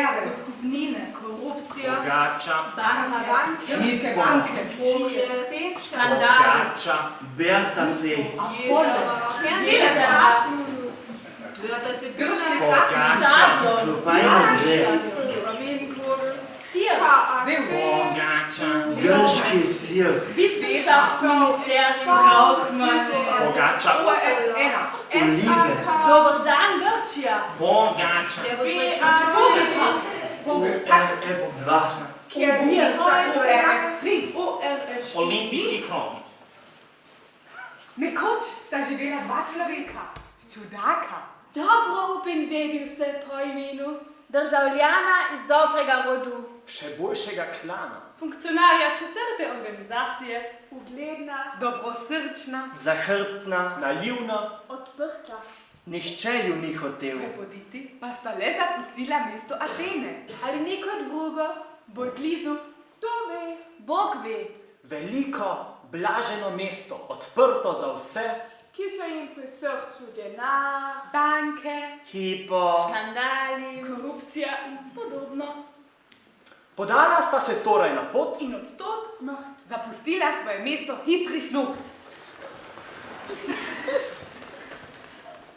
afere, odkupnine, korupcija, banke, škandali, Berta se, grške krasne grški sir, Wissenschaftsministerium Rauchmann, olive, Dober dan Grčija, RF2, Olimpijski kron. Nekoč sta živela dva človeka, čudaka. Dobroup in Vedivse po imenu. državljana iz dobrega rodu, Še boljšega klana. funkcionarja četrte organizacije, Ugledna, Dobrosrčna, zahrbtna, Naivna. odprta. nihče ju ni hotel. prepoditi pa sta le zapustila mesto Atene. Ali neko drugo, bolj blizu. To ve. Bog ve, Veliko, blaženo mesto, odprto za vse. Ki so jim pri srcu denar. Banke, Hipo, škandali, korupcija in podobno. Podala sta se torej na pot In od tod smrt, zapustila svoje mesto hitrih nog.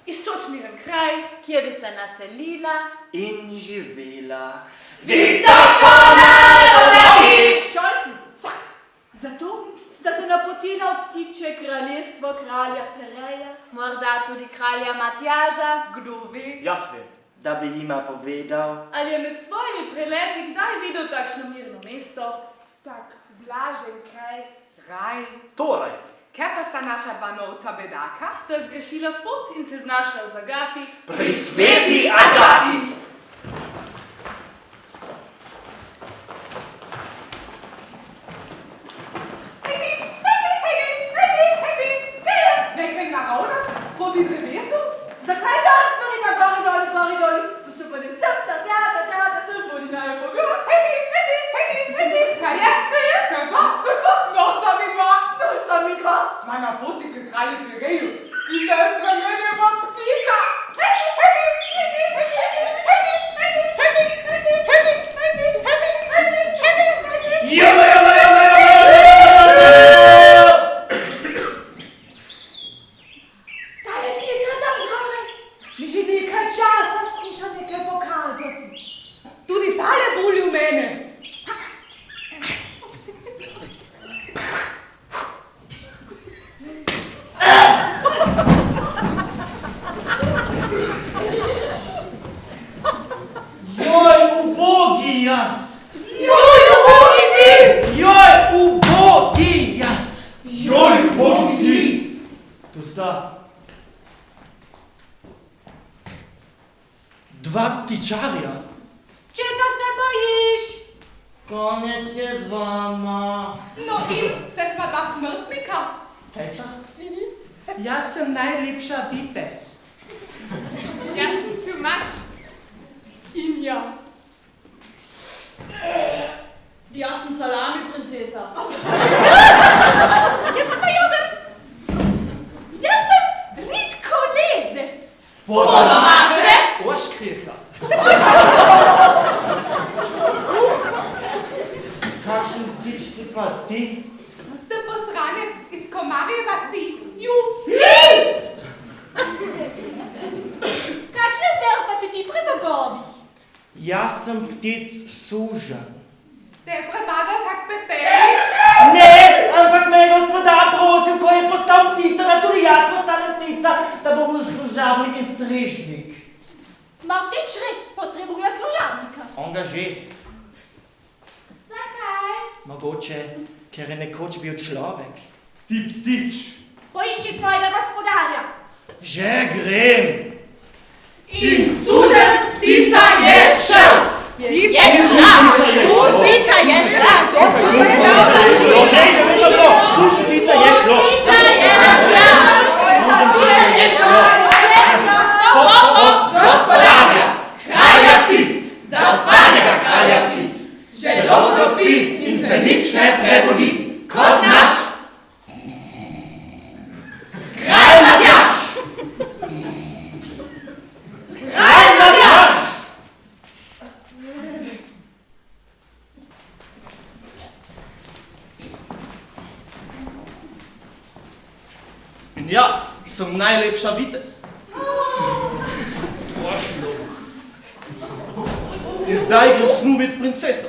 izčočniren kraj, kjer bi se naselila, in živela. Šolten, cak. Zato sta se napotila v ptičje kraljestvo kralja Tereja. morda tudi kralja Matjaža, Kdo ve? Jaz vem. Da bi jima povedal, ali je med svojimi preleti kdaj videl takšno mirno mesto. Tak blažen kraj. Raj. Torej, Kaj pa sta naša dva novca bedaka? Sta zgrešila pot in se znašla v zagati, pri sveti Agati. Nekaj naravnost, hodi v mestu? Zakaj danes storima gori doli? Postopane sem, sem bodina je pogledala. Kaj je? Kaj pa? Noca mi dva. Smo na poti k kralju Tereju. In se spremenimo v ptiča. Ta je klica tam zgoraj. Mi že nekaj časa skuša nekaj pokazati. Tudi tale boli v mene. Joj, ubogi jaz! Joj, ubogi ti! Joj, ubogi jaz! Joj, ubogi ti! Tu sta dva ptičarja. Česa se bojiš? Konec je z vama. No in se sva dva smrtnika. Kaj sta? Jaz sem najlepša vitez. Jaz sem too much. In ja. Jaz sem salami princesa. Jaz sem pa jogurt. Jaz sem ritkolezec. Po domače? Oškriha. Kakšen ptič si pa ti? Sem posranec iz Komarje vasi. Kakšne zver pa si ti pri bogovih? jaz sem ptic sužen. Te je premagal kak petel. Ne, ampak me je gospodar prosil, ko je postal ptica, da tudi jaz postanem ptica, da bo bil služabnik in strežnik. Mar teč res potrebuje služabnika. On ga že. Zakaj? Mogoče, ker je nekoč bil človek. Ti ptič. Poišči svojega gospodarja. Že grem. In sužen ptica je šel. Je šla. Ptica je šla. Ptica je šlo. Ptica je šla. Gospodarja, kralja ptic, zaspanega kralja ptic, že dolgo spi in se nič ne prebudi, kot naš kralj Matjaž. Kralj Matjaž! In jaz sem najlepša vitez. In zdaj grem snubit princeso.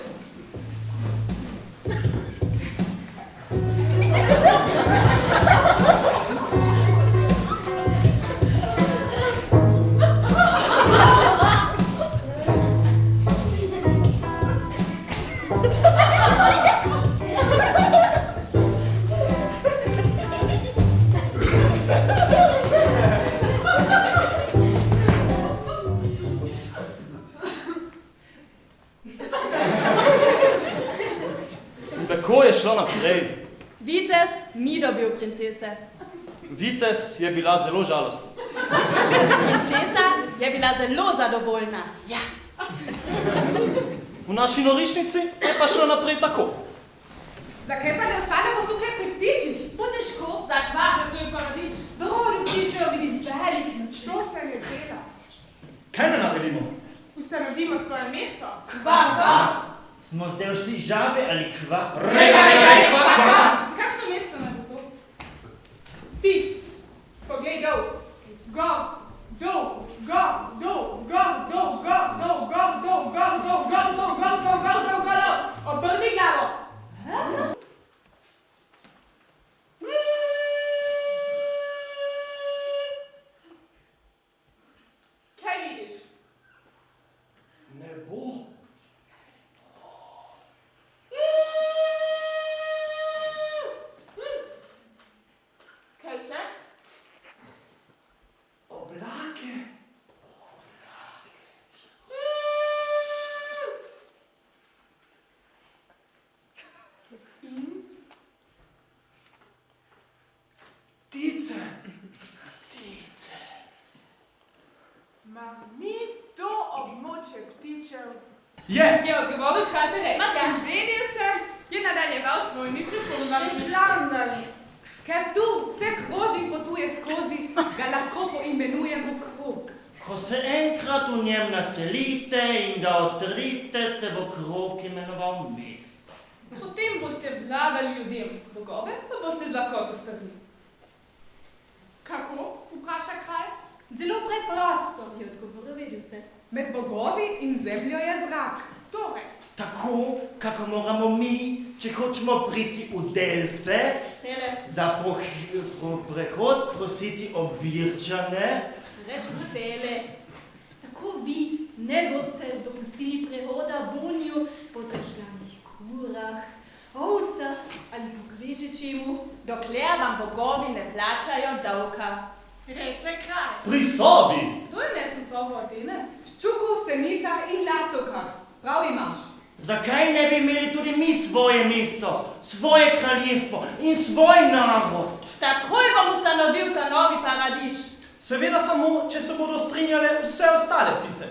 Tako je šlo naprej. Vitez ni dobil princese. Vitez je bila zelo žalostna. Princesa je bila zelo zadovoljna. Ja. V naši norišnici je pa šlo naprej tako. Zakaj pa ne ostanemo tukaj pri ptičih? Bo težko. Zakva se tu je paradiž? V rodu ptičev vidim velik način. To se ne dela. Kaj ne naredimo? Ustanovimo svoje mesto. Kva? Smo zdaj vsi žabe ali kva? Kakšno mesto naj bo to? Ti, poglej dol. Go, dol, go, dol, go, dol, go, dol, go, dol, go, dol, go, dol, go, dol, go, dol, go, dol. Obrni glavo. Kaj vidiš? Nebo. Kaj še? Oblake. Ptice. Mar ni to območje ptičev? Je. Je odgovoril kralj Tereja. Vedivse je nadaljeval s svojimi pripovedami. Plandami. Ker tu vse krožnik potuje skozi, ga lahko poimenujemo krog. Ko se enkrat v njem naselite in ga odtrite, se bo krog imenoval mesto. Potem boste vladali ljudem, bogove pa boste z lahkoto strli. Kako? Vpraša kralj. Zelo preprosto, je odgovoril Vedivse. Med bogovi in zemljo je zrak. Torej, Tako, kako moramo mi, če hočemo priti v Delfe, Sele. za prehod prositi obirčane. Reče Sele. Tako vi ne boste dopustili prehoda vonju po zažganih kurah, ovcah ali pogreže čemu. Dokler vam bogovi ne plačajo davka. reče kralj. Pri sobi. Kdo je nesel sobo Atene? Ščuku, senica in lastovka. Prav imaš. Zakaj ne bi imeli tudi mi svoje mesto, svoje kraljestvo in svoj narod? Takoj bom ustanovil ta novi paradiž. Seveda samo, če se bodo strinjale vse ostale ptice.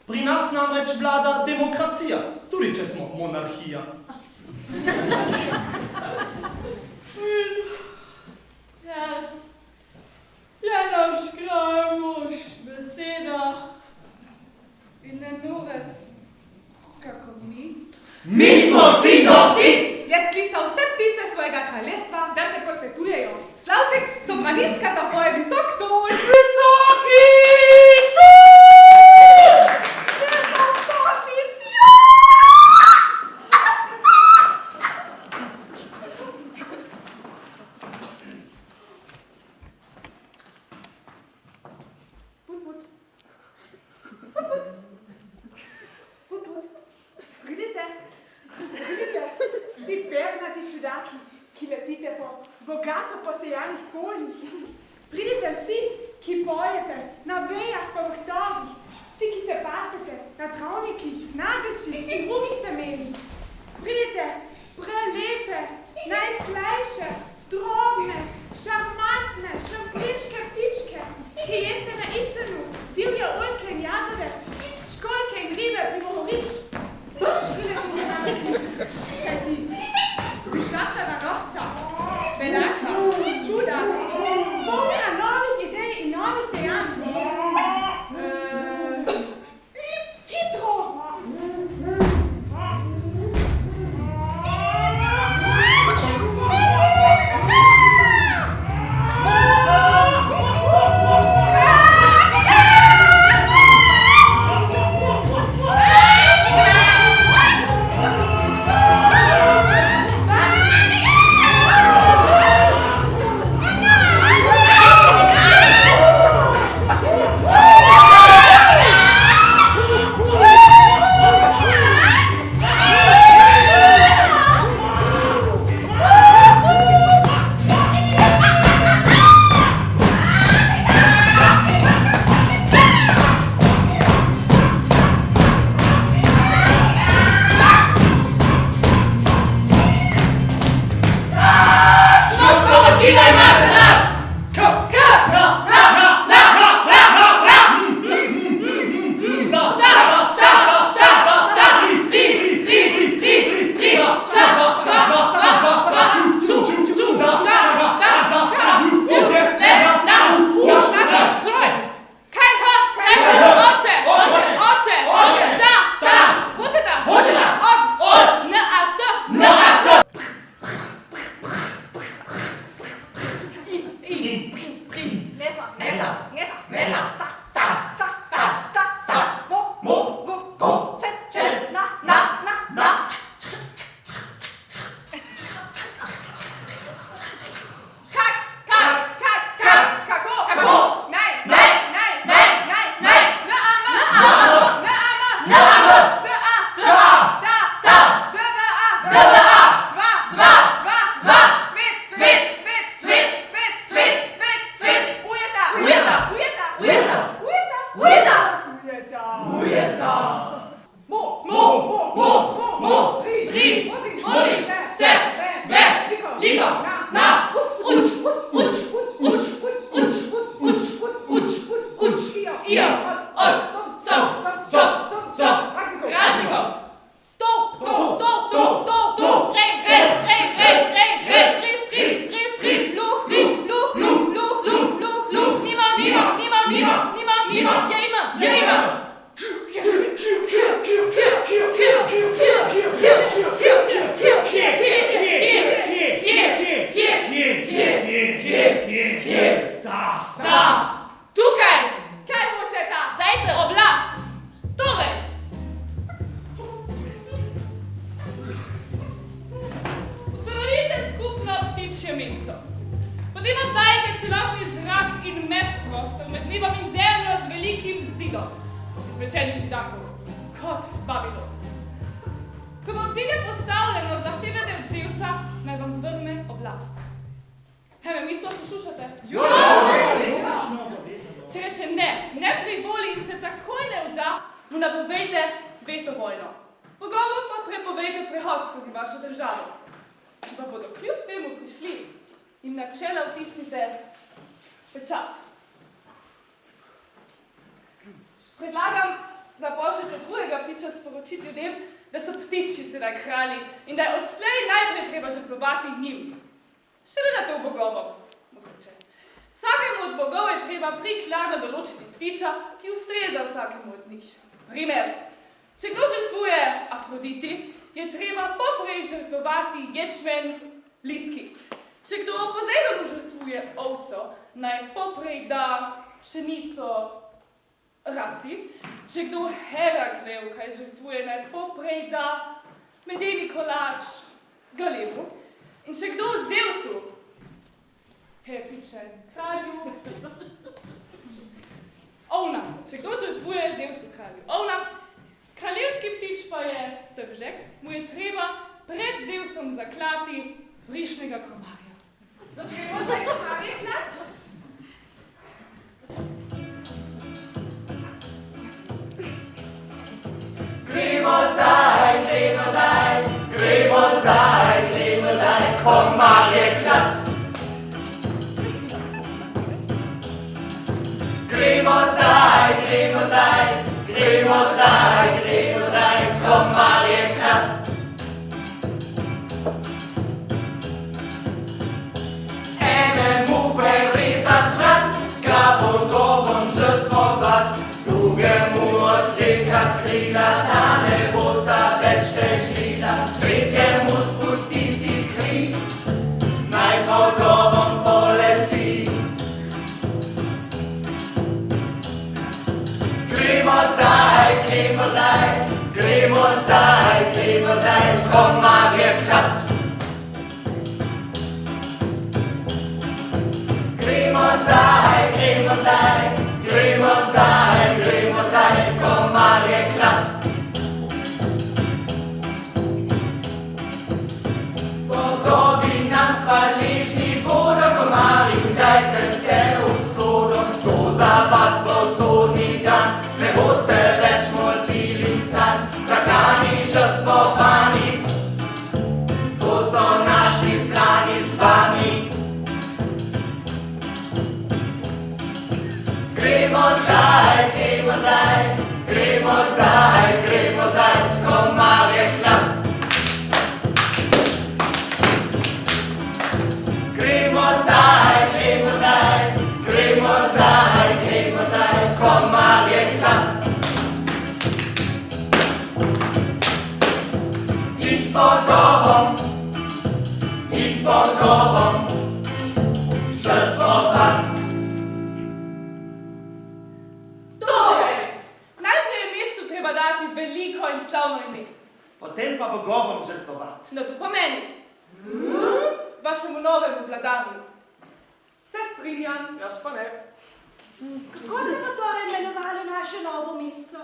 Pri nas namreč vlada demokracija, tudi če smo monarhija. Ja, naš kralj mož, beseda. In ne norec, kako mi. Mi smo sinovci! Je sklical vse ptice svojega kraljestva, Da se posvetujejo. Slavček, sopranistka zapoje visok ton. Visoki Pridite, vsi pernati čudaki, ki letite po bogato posejanih poljih. Pridite vsi, ki pojete na vejah po vrtovih, vsi, ki se pasete na travnikih, nageljčih in drugih semenih. Pridite prelepe, najslajše, drobne, šarmantne, šampličke ptičke, ki jeste na icenu, divje oljke in jagode, školjke in ribe primorič. Brž priletite na neklic, kajti prišla sta na nohca, velaka, čudaka, polna novih idej in novih dejanj. Hitro! liko, na, uč, uč, uč, uč, uč, uč, uč, io, od, stop, ražnikov. To, ris, luh, nimam, ja imam. Tukaj! Kaj hočeta? Zajte, oblast! Torej! Ustanovite skupno ptičje mesto. Potem obdajte celotni zrak in medprostor med nebom in zemljo z velikim zidom, izpečenih zidakov, kot Babilon. Ko bo obzidje postavljeno, zahtevate od Zevsa, naj vam vrne oblast. Kaj me mislo poslušate? Če reče ne privoli in se takoj ne vda, mu napovejte sveto vojno. Pogovor pa prepovejte prehod skozi vašo državo. Če pa bodo kljub temu prišli, jim na čela vtisnite pečat. Predlagam, da pošljete drugega ptiča sporočiti ljudem, da so ptiči sedaj kralji in da je odslej najprej treba žrtvovati njim. Šele na to bogovom, mogoče. Vsakemu od bogov je treba prikladno določiti ptiča, ki ustreza vsakemu od njih. Primer, če kdo žrtvuje Afroditi, je treba poprej žrtvovati ječmen listki. Če kdo Pozejdonu žrtvuje ovco, naj poprej da pšenico raci. Če kdo Herakleju kaj žrtvuje, naj poprej da medeni kolač galebu. In če kdo Zevsu, piče kralju, ovna. Če kdo žrtvuje Zevsu kralju ovna, kraljevski ptič pa je stržek, mu je treba pred Zevsom zaklati vrišnega komarja. Da gremo zdaj komarje klati. Gremo zdaj, komarje klat. Gremo zdaj, komarje klat. Enemu prerezat vrat, ga bogovom žrtvovat, drugemu odsekat krila, da ne bosta več težila, tretjemu spustiti kri, naj bogovom poleti. Gremo zdaj, komarje klat. Gremo zdaj, komarje klat. Bogovi nam hvaležni bodo, komarji, dajte se usodo, to za vas bo sodni dan, ne boste več motili sanj, zaklani, žrtvovani, to so naši plani z vami. Gremo zdaj, komarje klat. Gremo zdaj, komarje klat. Jih bogovom žrtvovat. Dati veliko in slavno ime. Potem pa bogovom žrtvovat. No to pomeni. Vašemu novemu vladarju. Se strinjam. Jaz pa ne. Kako se pa torej imenovalo naše novo mesto?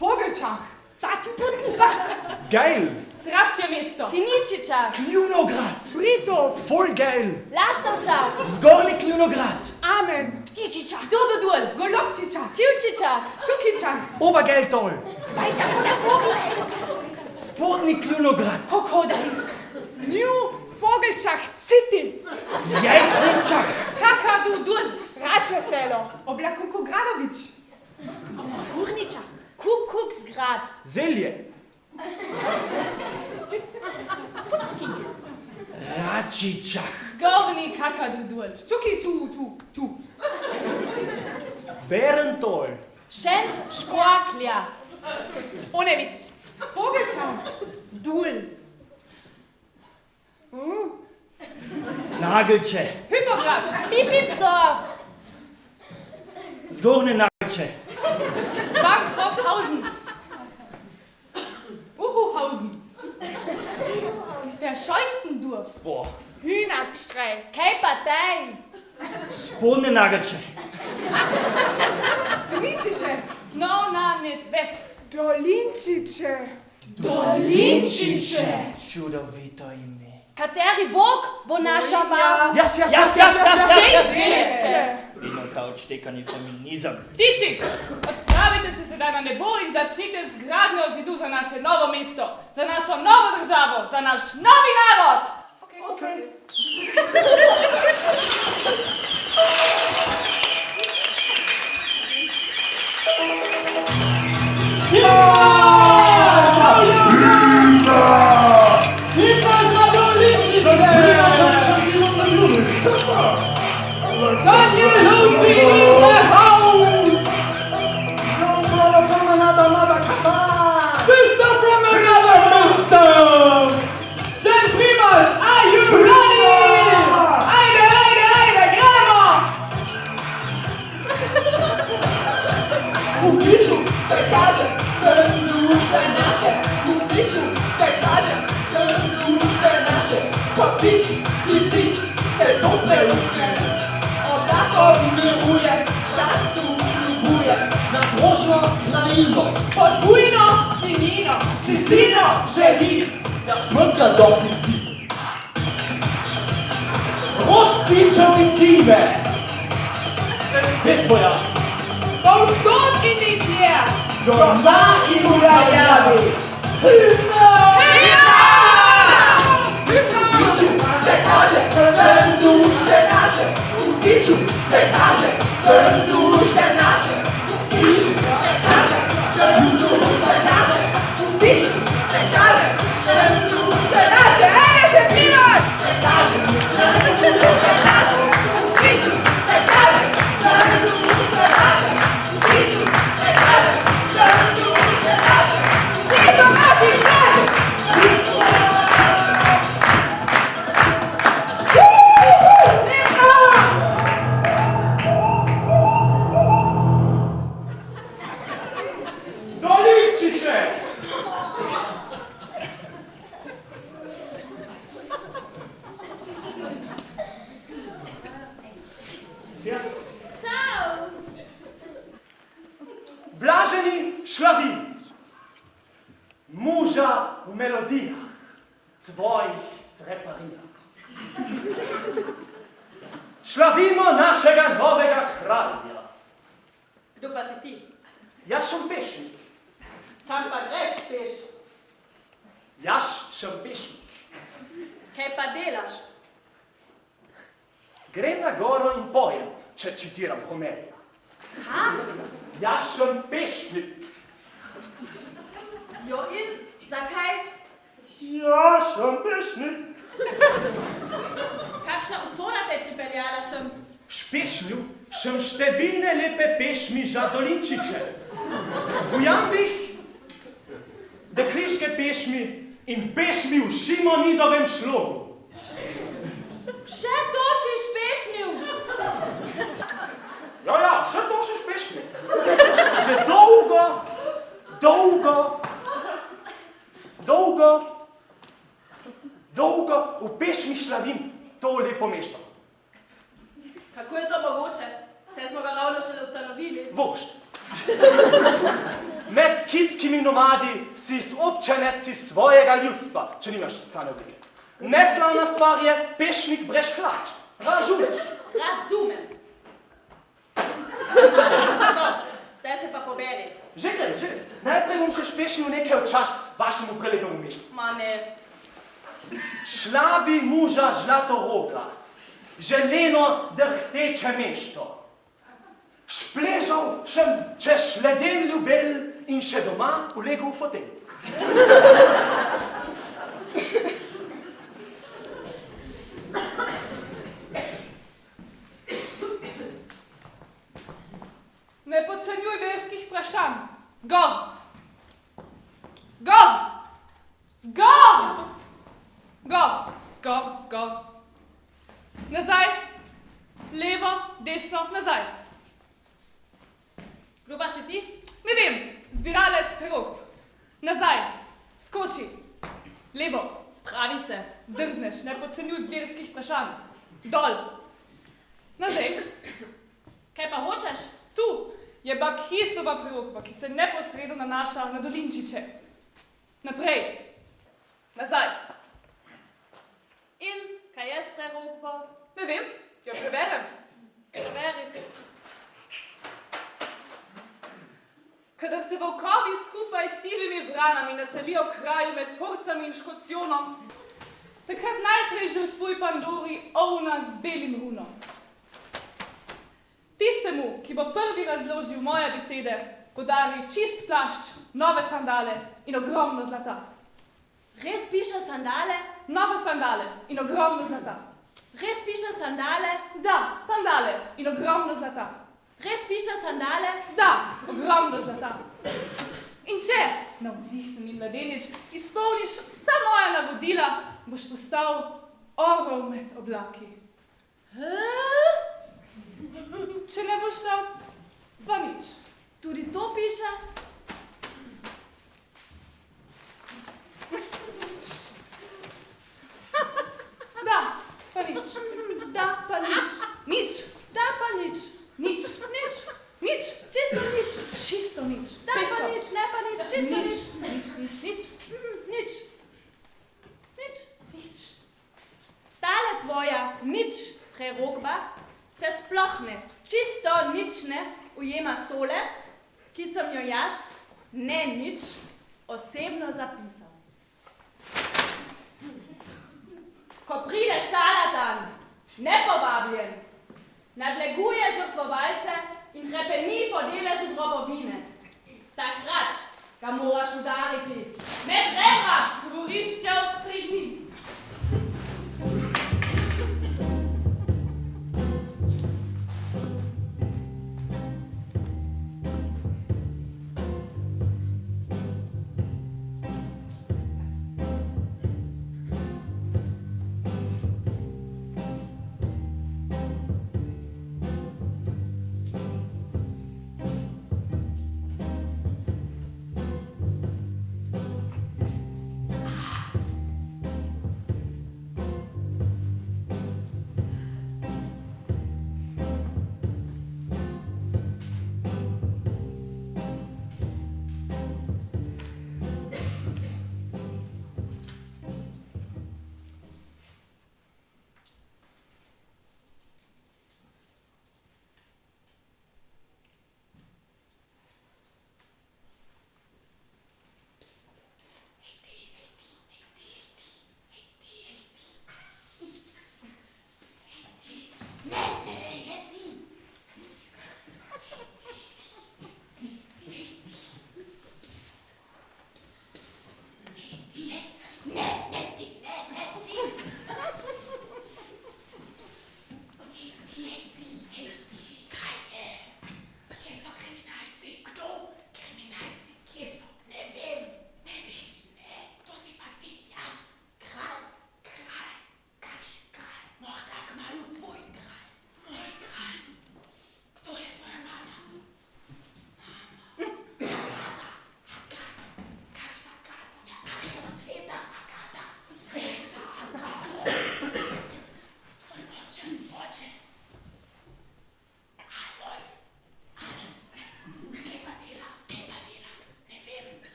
Vogelčak. Zapustita. Geil! Sram kraće mesto. Siničičak. Kljunograd. Britov, Voll geil. Lastovčak. Zgornji Kljunograd. Amen, Ptičičak. Dududul. Golobčičak, Čivčičak. Čukičak, Obergeil toll. Weiter von der Vogel. Spodnji Kljunograd. Kokodais. New Vogelčak, City, Jajčničak. Kakadudul. Radveselo, Oblakukogranovič, Kurničak. Kukuksgrad. Zelje. Putzki. Račičak. Zgornji kakadudul. Ščuki, tu. Berentol. Šen škvaklja. Onevic, Vogelčak, Dul. Nagelče. Hypograd. Pipipsdorf. Zgornje Nagelče. Bankrothausen. Uhuhausen. Verscheuchtendorf. Boah. Hühnergschrei, Kejpatej. Spodnje Nagelče. Siničiče, No, na, nicht West. Dolinčiče, Dolinčiče. Čudovito ime. Kateri bog bo naša vara? Jas. Sejfeste. Vedno ta odštekani feminizem. Ptičik, odpravite se sedaj na nebo in začnite z gradnjo zidu za naše novo mesto, za našo novo državo, za naš novi narod. SANJELOVCI in the house! No brother from another mother, sister from another mister! St. Primas, are you ready? Ajde, gremo! U piću se kaže, sve duše naše. U piću se kaže, sve duše naše. Pa pić i pić se tope uspije. Odako miruje, času ljubuje. Na prošlo krajino, podbujno sinino, si sino želi, da smrtka dohiti. Rozpičo iz Kive, se spet boja. Povsod in nikjer, doma in v daljavi. Hymna! U piću se kaže, sve duše naše. U piću se kaže, sve duše naše. U piću se kaže, sve duše naše. U piću se kaže, sve duše naše. Se pivaš! Se kaže, sve duše naše. U piću se kaže, sve duše naše. U piću se kaže, sve duše naše. Piću mati se! Ciao. Blaženi Šlavin, muža v melodijah, tvojih treparijah. Šlavimo našega novega kralja. Kdo pa si ti? Jaz sem pešnik. Kam pa greš peš? Jaz sem pešnik. Kaj pa delaš? Grem na goro in pojem, če citiram Homerja. Kam? Jaz sem pešnik. Jo in zakaj? Jaz sem pešnik. Kakšna usoda te je pripeljala sem? Špešnil sem številne lepe pešmi za Dolinčiče. V jambih, dekliške pešmi in pešmi v Šimonidovem slogu. Še to si špešnil. Ja, še to si špešnil. Že dolgo v pešmi Šlavin to lepo mesto. Kako je to mogoče? Saj smo ga ravno šele ustanovili. Vošt. med skitskimi nomadi si občanec svojega ljudstva, če nimaš strane oblike. Neslavna stvar je pešnik brez hlač. Razumeš? Razumem. Zdaj se pa poberi. Že. Najprej bom še špešnil nekaj v čast vašemu prelepemu mestu. Ma ne. Šlavi muža Zlatoroga, želeno drhteče mesto. Špležal sem čez leden ljubel in še doma ulegel v fotelj. Ne podcenjuj verskih vprašanj. Gor! Gor! Gor! Gor! Gor, gor. Nazaj. Levo, desno, nazaj. Kdo pa si ti? Ne vem, zbiralec perog. Nazaj. Skoči. Levo. Spravi se. Drzneš, ne podcenjuj verskih vprašanj. Dol. Nazaj. Kaj pa hočeš? Tu je Bakhisova prerokba, ki se neposredno nanaša na dolinčiče. Naprej. Nazaj. In kaj je s prerokbo? Ne vem, jo preberem. Preverite. Kadar se volkovi skupaj s sivimi vranami naselijo v kraju med Horcami in Škocjonom, takrat najprej žrtvuj Pandori ovna z belim runom. Tistemu, ki bo prvi razložil moje besede, podari čist plašč, nove sandale in ogromno zlata. Res piše sandale? Nove sandale in ogromno zlata. Res piše sandale? Da, sandale in ogromno zlata. Res piše sandale? Da, ogromno zlata. In če, navdihnjeni mladenič, izpolniš vsa moja navodila, boš postal orel med oblaki. Če ne boš šel, pa nič. Tudi to piše? Da, pa nič. Da, pa nič. Nič. Da, pa nič. Nič. Nič. Nič. Čisto nič. Čisto nič. Da, pa nič, ne pa nič, čisto nič. Nič. Nič. Nič. Nič. Tale tvoja nič prerokba se sploh ne, čisto nič ne ujema s tole, ki sem jo jaz, ne nič, osebno zapisal. Ko pride šalatan, nepovabljen, nadleguje žrtvovalce in hrepeni po deležu drobovine, takrat ga moraš udariti. Med rebra! Govoriš tja v 3 dni.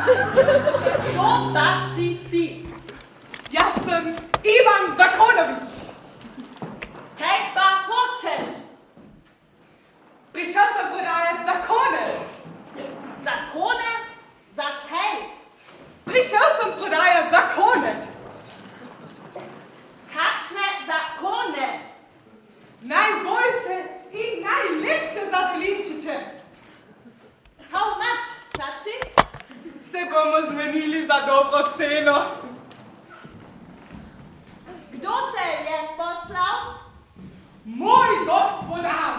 Kdo pa si ti? Jaz sem Ivan Zakonovič. Kaj pa hočeš? Prišel sem prodajati zakone. Zakone? Za kaj? Prišel sem prodajati zakone. Kakšne zakone? Najboljše in najlepše za dolinčiče. How much, šaci? Se bomo zmenili za dobro ceno. Kdo te je poslal? Moj gospodar.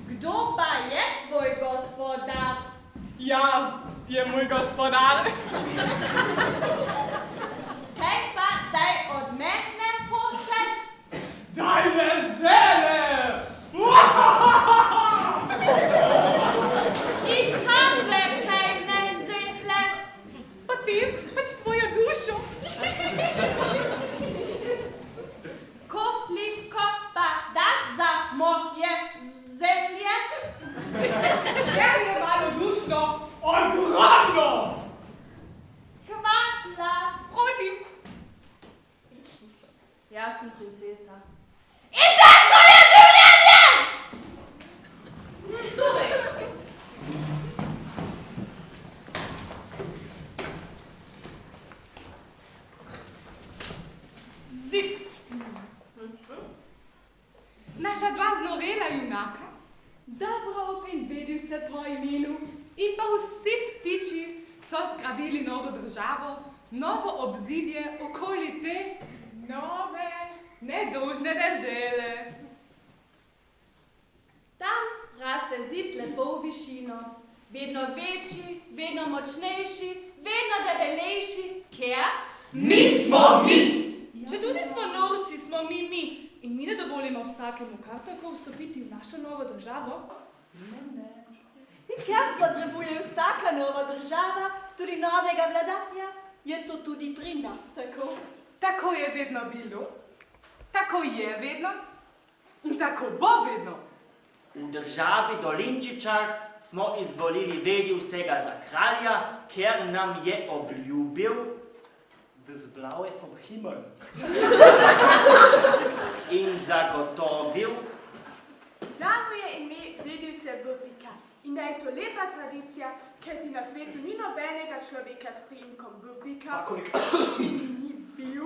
Kdo pa je tvoj gospodar? Jaz je moj gospodar. Kaj pa zdaj od mene hočeš? Daj me zele! Ich habe keine Seele. Potem pač tvojo dušo. Koliko pa daš za moje zelje? Ker je malo dušno, ogromno! Hvala. Prosim. Jaz sem princesa. In daš moje življenje! Torej. Zid. Naša dva znorela junaka, Dobroup in Vedivse po imenu, in pa vsi ptiči so zgradili novo državo, novo obzidje okoli te nove, nedolžne dežele. Tam raste zid lepo v višino, vedno večji, vedno močnejši, vedno debelejši, ker Mi smo mi! Če tudi smo norci, smo mi. In mi ne dovolimo vsakemu kar tako vstopiti v našo novo državo? In ker potrebuje vsaka nova država tudi novega vladanja, je to tudi pri nas tako. Tako je vedno bilo, tako je vedno in tako bo vedno. V državi Dolinčičar smo izvolili Vedivsega za kralja, ker nam je obljubil das Blaue vom Himmel in zagotovil, da mu je ime Vedivse Burbika in da je to lepa tradicija, ker ti na svetu ni nobenega človeka s priimkom Burbika, ki ni bil,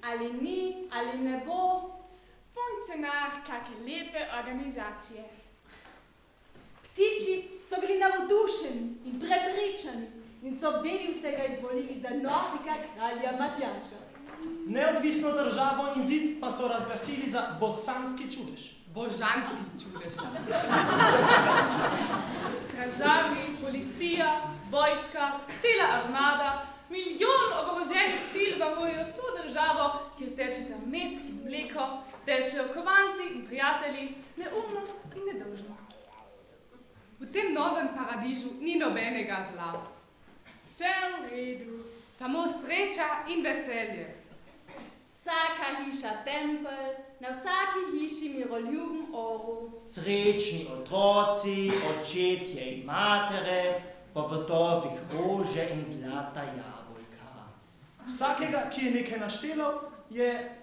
ali ni, ali ne bo. funkcionar kakšne lepe organizacije. Ptiči so bili navdušeni in prepričani in so Vedivsega izvolili za novega kralja Matjaža. Neodvisno državo in zid pa so razglasili za bosanski čudež. Božanski čudež. Stražarji, policija, vojska, cela armada, milijon oboroženih sil varujejo to državo, kjer tečeta med in mleko, tečejo kovanci in prijatelji, neumnost in nedolžnost. V tem novem paradižu ni nobenega zla. Vse v redu. Samo sreča in veselje. Vsaka hiša tempelj, na vsaki hiši miroljuben orel. srečni otroci, očetje in matere, po vrtovih rože in zlata jabolka. Vsakega, ki je nekaj naštelal, je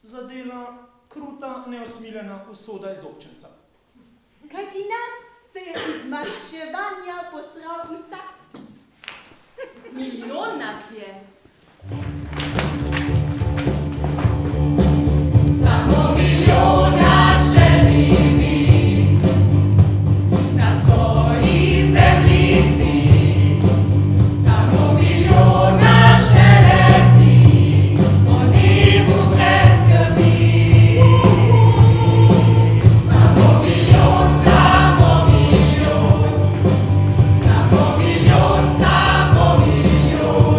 zadela kruta, neosmiljena usoda izobčenca. Kajti nam se je iz maščevanja posral vsak ptič. Milijon nas je. Samo milijona še živi na svoji zemljici. Samo milijona še leti po nebu brez skrbi. Samo milijon, samo milijon. Samo milijon, samo milijon.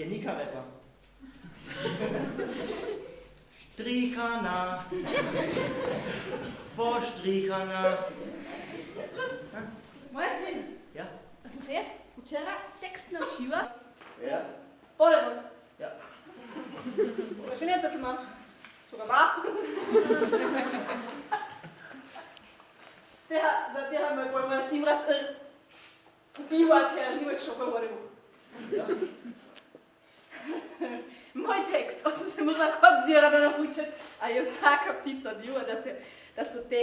Je nika rekla. Štrihana. Poštrihana. Moj sin, Ja? a sem se jaz včeraj tekst naučila? Ja? Polno. Ja. Boš mi nekaj imam? Šugaba? Za tega me bo moja cimra ubila, ker ni več šlo govoril. Ja? Moj tekst, on sem se morala kot zirada naučiti, a je vsaka ptica diva, da so te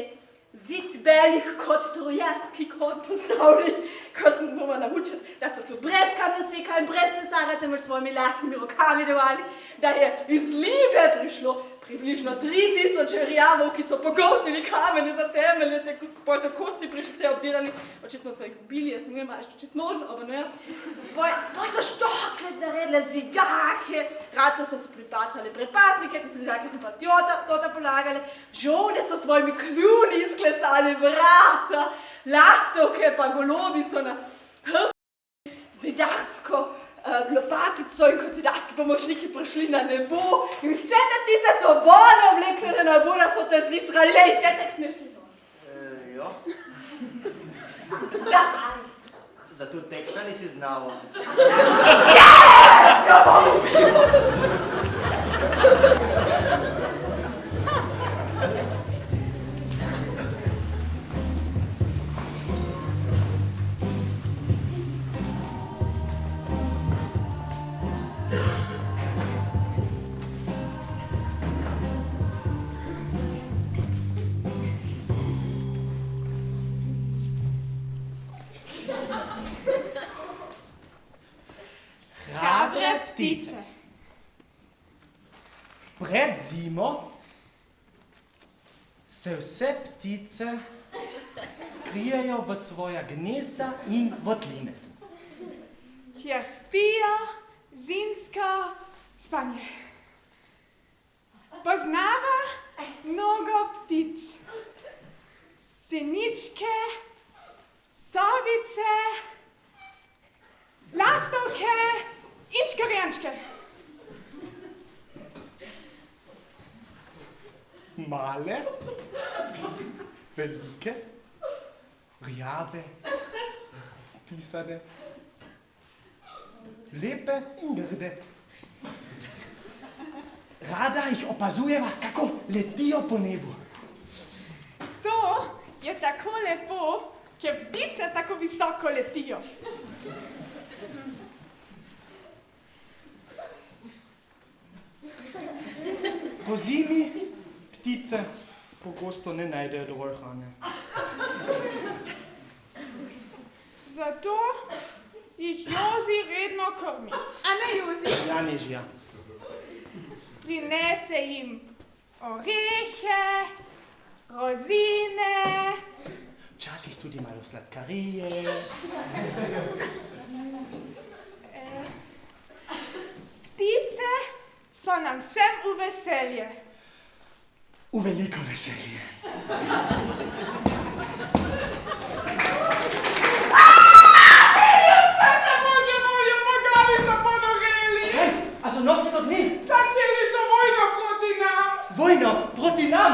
zid velik kot trojanski kon postavili, ko sem se morala naučiti, da so tu brez kamnoseka in brez tesara, temveč svojimi lastnimi rokami devali, da je iz Libe prišlo približno 3000 rjavov, ki so pogoltnili kamene za temelje, te so kosci prišli te obdelali, očitno so jih ubili, jaz ne vem, ali je čisto možno, ali ne. Pa so štokle naredile zidake, rad so se pripacali predpasnike, te zidake so pa tota polagali, žone so svojimi kljuni izklesali vrata, lastovke pa golobi so na zidarsko lopatico in kot zidarski pomočniki prišli na nebo in vse te ptice so vodo vlekle na nebo, da so te zid zgradile in te tekst ne šli. Ja? Zakaj? Zato teksta nisi znala. Yes! Ja bom ubil! Hrabre ptice. Pred zimo se vse ptice skrijejo v svoja gnezda in votline. Kjer spijo zimsko spanje. Poznava mnogo ptic. Siničke, sovice, lastovke in škorjančke. Male, velike, rjave, pisane, lepe in grde. Rada jih opazujeva, kako letijo po nebu. To je tako lepo, ker ptice tako visoko letijo. Po zimi ptice pogosto ne najdejo dovolj hrane. Zato jih Jozi redno krmi. A ne, Jozi? Ja, nežja. Prinese jim orehe, rozine. Včasih tudi malo sladkarije. Ptice so nam vsem v veselje. V veliko veselje. A so novci kot mi? Začeli so vojno proti nam. Vojno proti nam?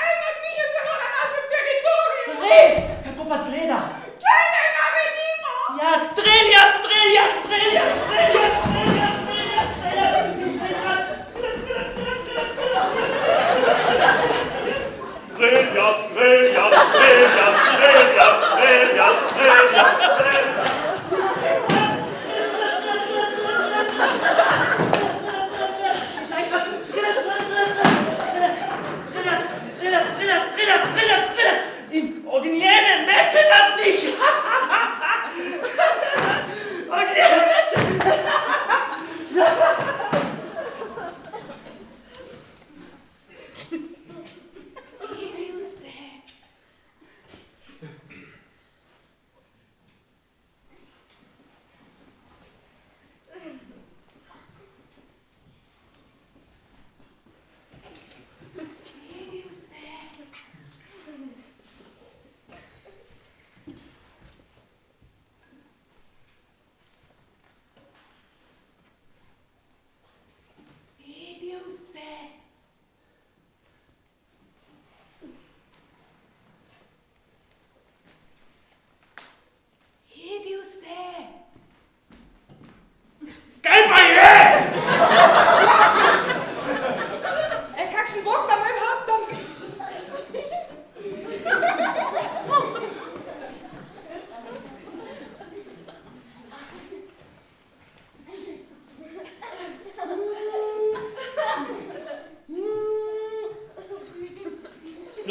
En od njih je celo na našem teritoriju. Res? Kako pa zgleda? Kaj naj naredimo? Ja, streljat! Streljat!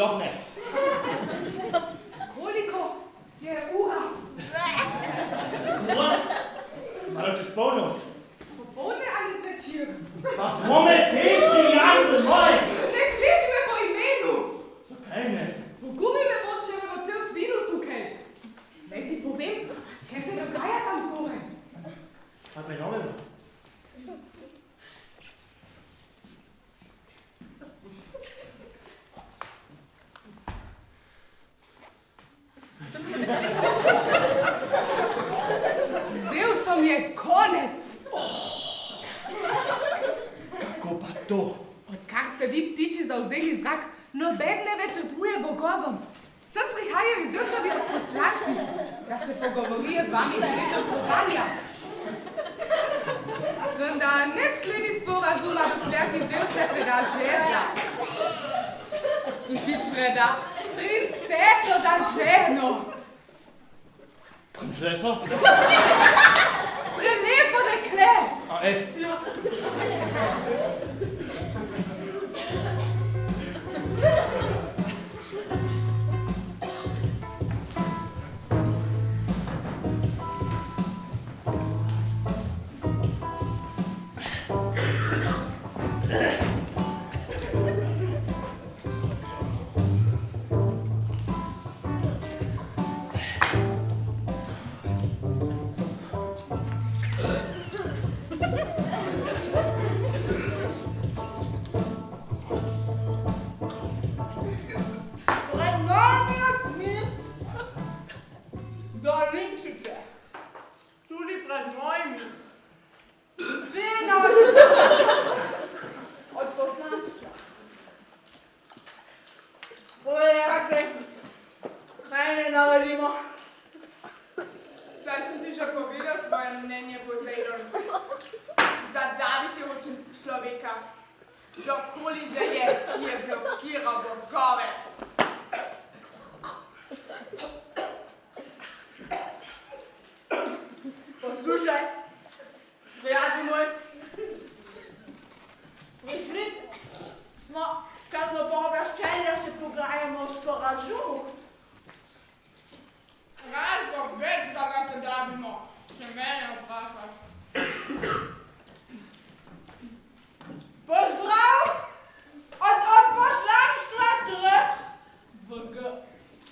sploh ne. Koliko je ura? Ura? Malo čez polnoč. Popoldne ali zvečer? Pa dvome te, prijatelj moj! Ne kliči me po imenu! Zakaj ne? Pogubi me boš, če me bo cel svinil tukaj. Naj ti povem, kaj se dogaja tam zgoraj. A kaj novega? Zevsom je konec! Kako pa to? Odkar ste vi ptiči zavzeli zrak, noben ne več odvuje bogovom. Sem prihajajo iz Zevsovi odposlanci, da se pogovorijo z vami glede kralja. Vendar ne skleni sporazuma, dokler ti Zevs ne preda žezla. In ti preda princeso za ženo. Princeso? Prelepo dekle. A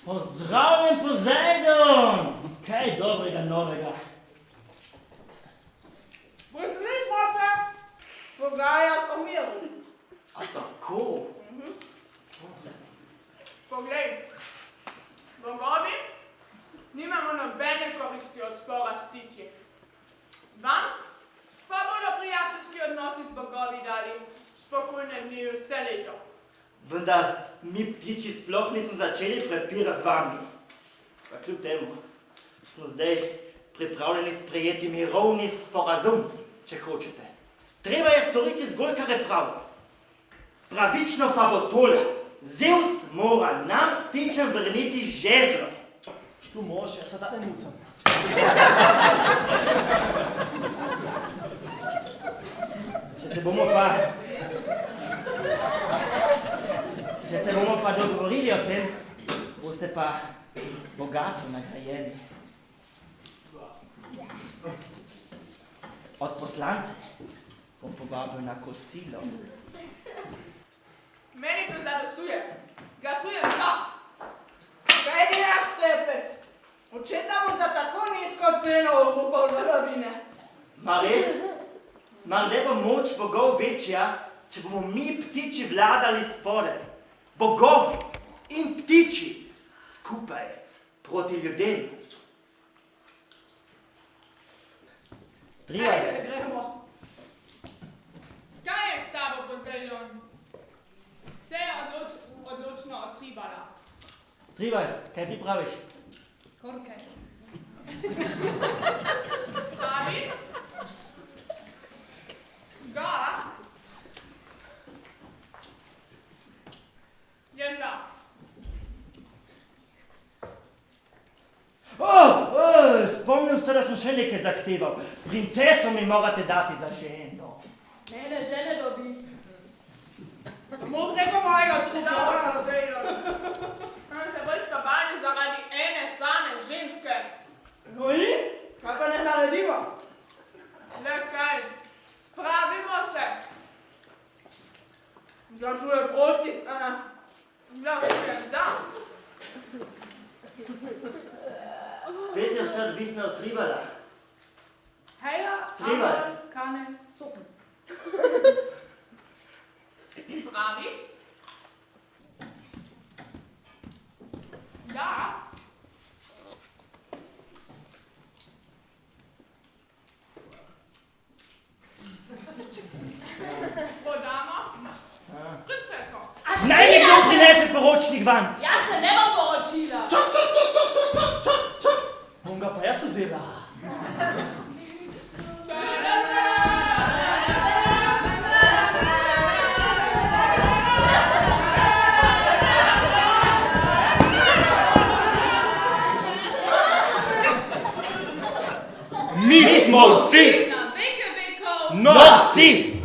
Pozdravljen, Pozejdon! Kaj dobrega novega? Poslušamo se, pogajati o miru. A tako? Poglej, bogovi, nimamo nobene koristi od spora s ptiči. Vam pa bodo prijateljski odnosi z bogovi dali spokojne dni vse leto. Vendar mi ptiči sploh nismo začeli prepirati z vami. Pa kljub temu smo zdaj pripravljeni sprejeti mirovni sporazum, če hočete. Treba je storiti zgolj, kar je prav. Pravično pa bo tole. Zevs mora nam ptičem vrniti žezlo. Što moš, jaz se da ne mucam. Če se bomo pa dogovorili o tem, boste pa bogato nagrajeni. Od poslance bom povabil na kosilo. Meni to zadostuje. Glasujem za. Kaj ni cepec? Očitamo za tako nizko ceno okol varovine. Ma res? Mar ne bo moč bogov večja, če bomo mi ptiči vladali spodaj. Bogovi in ptiči skupaj proti ljudem. Ajde, gremo. Kaj je s tabo, Pozejdon? Vse je odločno odtribala. Tribaj, kaj ti praviš? Korkaj. Pravi? Ga? Jeza. Spomnim se, da sem še nekaj zahteval. Princeso mi morate dati za ženo. Mene žene dobi. Samo preko mojega trupa. Se boste bali zaradi ene same ženske. No in? Kaj pa ne naredimo? Le kaj, spravimo se. Glašuje proti. Glasujem za. Spet je vse odvisno od tribala. Heja, Tribal. kane, supen. Pravi? Ja. Podamo? Princeso. Naj mi kdo prinese poročnik van. Jaz se ne bom poročila. Bom ga pa jaz vzela. Mi smo vsi Na veke vekov. norci.